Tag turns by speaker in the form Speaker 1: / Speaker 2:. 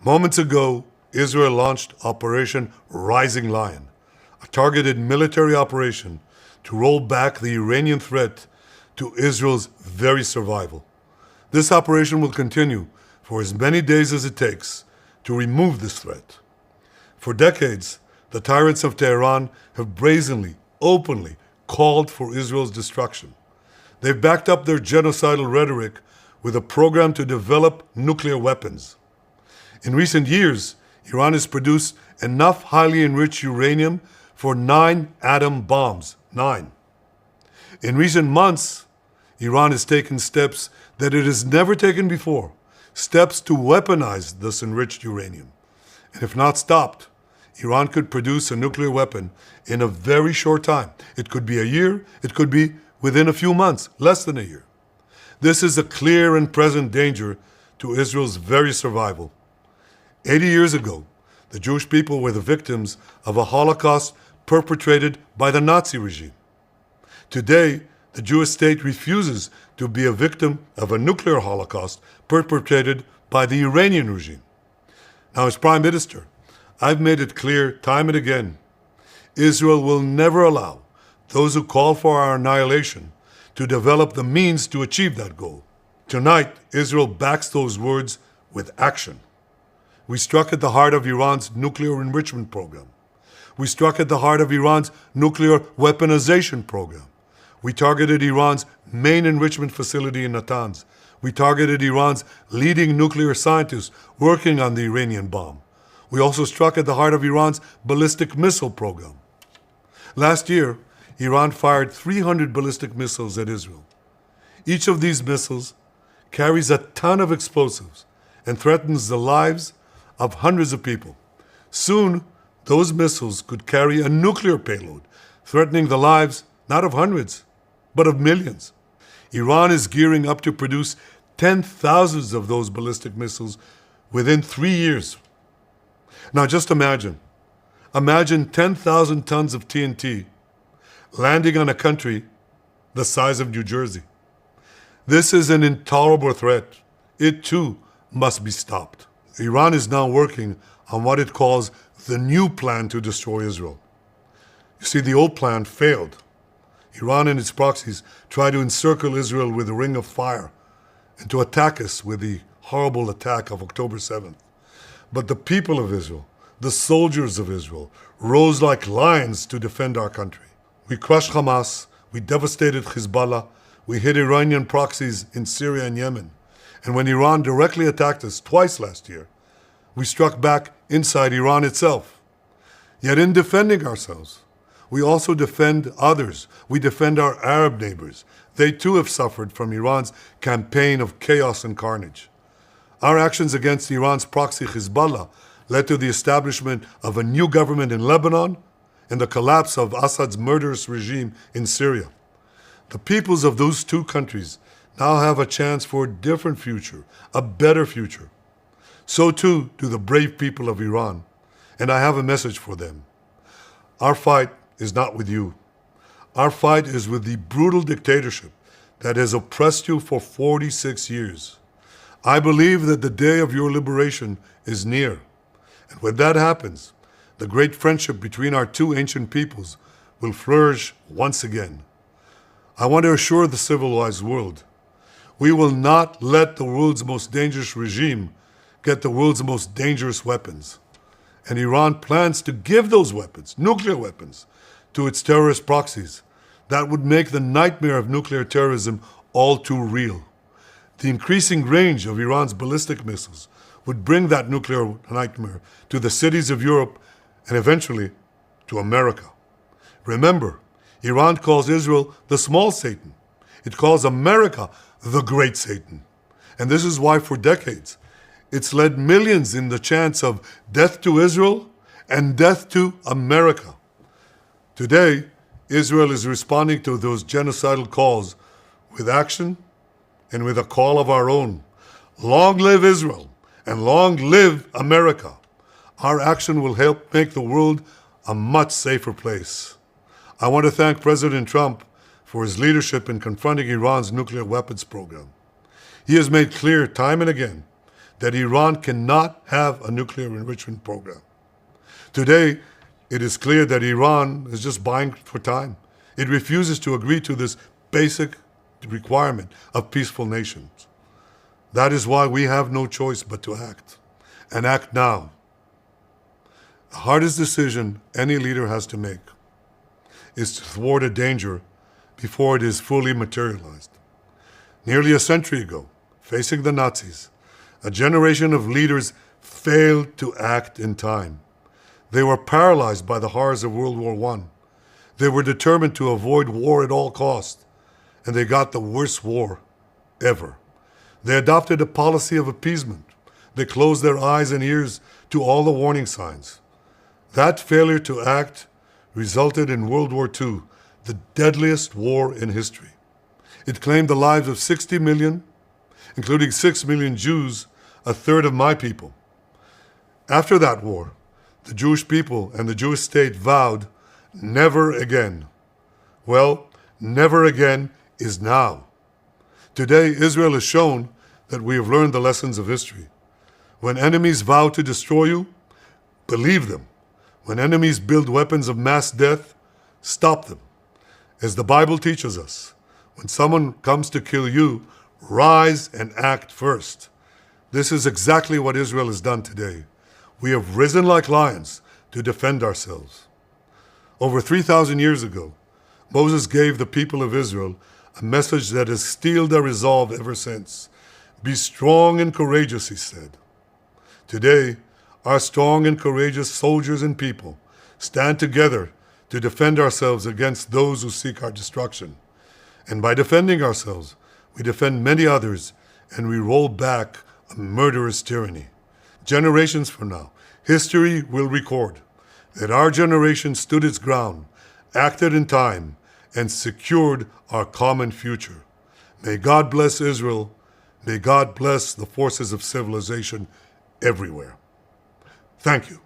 Speaker 1: Moments ago, Israel launched Operation Rising Lion, a targeted military operation to roll back the Iranian threat to Israel's very survival. This operation will continue for as many days as it takes to remove this threat. For decades, the tyrants of Tehran have brazenly, openly called for Israel's destruction. They've backed up their genocidal rhetoric with a program to develop nuclear weapons. In recent years, Iran has produced enough highly enriched uranium for 9 atom bombs. 9. In recent months, Iran has taken steps that it has never taken before, steps to weaponize this enriched uranium. And if not stopped, Iran could produce a nuclear weapon in a very short time. It could be a year, it could be within a few months, less than a year. This is a clear and present danger to Israel's very survival. 80 years ago, the Jewish people were the victims of a Holocaust perpetrated by the Nazi regime. Today, the Jewish state refuses to be a victim of a nuclear Holocaust perpetrated by the Iranian regime. Now, as Prime Minister, I've made it clear time and again, Israel will never allow those who call for our annihilation to develop the means to achieve that goal. Tonight, Israel backs those words with action. We struck at the heart of Iran's nuclear enrichment program. We struck at the heart of Iran's nuclear weaponization program. We targeted Iran's main enrichment facility in Natanz. We targeted Iran's leading nuclear scientists working on the Iranian bomb. We also struck at the heart of Iran's ballistic missile program. Last year, Iran fired 300 ballistic missiles at Israel. Each of these missiles carries a ton of explosives and threatens the lives of hundreds of people. Soon, those missiles could carry a nuclear payload, threatening the lives not of hundreds, but of millions. Iran is gearing up to produce 10,000 of those ballistic missiles within 3 years. Now just imagine 10,000 tons of TNT landing on a country the size of New Jersey. This is an intolerable threat. It too must be stopped. Iran is now working on what it calls the new plan to destroy Israel. You see, the old plan failed. Iran and its proxies tried to encircle Israel with a ring of fire and to attack us with the horrible attack of October 7th. But the people of Israel, the soldiers of Israel, rose like lions to defend our country. We crushed Hamas, we devastated Hezbollah, we hit Iranian proxies in Syria and Yemen. And when Iran directly attacked us twice last year, we struck back inside Iran itself. Yet in defending ourselves, we also defend others. We defend our Arab neighbors. They too have suffered from Iran's campaign of chaos and carnage. Our actions against Iran's proxy Hezbollah led to the establishment of a new government in Lebanon and the collapse of Assad's murderous regime in Syria. The peoples of those two countries now have a chance for a different future, a better future. So too do the brave people of Iran, and I have a message for them. Our fight is not with you. Our fight is with the brutal dictatorship that has oppressed you for 46 years. I believe that the day of your liberation is near. And when that happens, the great friendship between our two ancient peoples will flourish once again. I want to assure the civilized world, we will not let the world's most dangerous regime get the world's most dangerous weapons. And Iran plans to give those weapons, nuclear weapons, to its terrorist proxies. That would make the nightmare of nuclear terrorism all too real. The increasing range of Iran's ballistic missiles would bring that nuclear nightmare to the cities of Europe and eventually to America. Remember, Iran calls Israel the small Satan. It calls America the great Satan. And this is why for decades, it's led millions in the chants of death to Israel and death to America. Today, Israel is responding to those genocidal calls with action and with a call of our own. Long live Israel and long live America. Our action will help make the world a much safer place. I want to thank President Trump for his leadership in confronting Iran's nuclear weapons program. He has made clear time and again that Iran cannot have a nuclear enrichment program. Today, it is clear that Iran is just buying for time. It refuses to agree to this basic requirement of peaceful nations. That is why we have no choice but to act, and act now. The hardest decision any leader has to make is to thwart a danger before it is fully materialized. Nearly a century ago, facing the Nazis, a generation of leaders failed to act in time. They were paralyzed by the horrors of World War I. They were determined to avoid war at all costs, and they got the worst war ever. They adopted a policy of appeasement. They closed their eyes and ears to all the warning signs. That failure to act resulted in World War II, the deadliest war in history. It claimed the lives of 60 million, including 6 million Jews, a third of my people. After that war, the Jewish people and the Jewish state vowed, never again. Well, never again is now. Today, Israel has shown that we have learned the lessons of history. When enemies vow to destroy you, believe them. When enemies build weapons of mass death, stop them. As the Bible teaches us, when someone comes to kill you, rise and act first. This is exactly what Israel has done today. We have risen like lions to defend ourselves. Over 3,000 years ago, Moses gave the people of Israel a message that has steeled their resolve ever since. Be strong and courageous, he said. Today, our strong and courageous soldiers and people stand together to defend ourselves against those who seek our destruction. And by defending ourselves, we defend many others, and we roll back a murderous tyranny. Generations from now, history will record that our generation stood its ground, acted in time, and secured our common future. May God bless Israel. May God bless the forces of civilization everywhere. Thank you.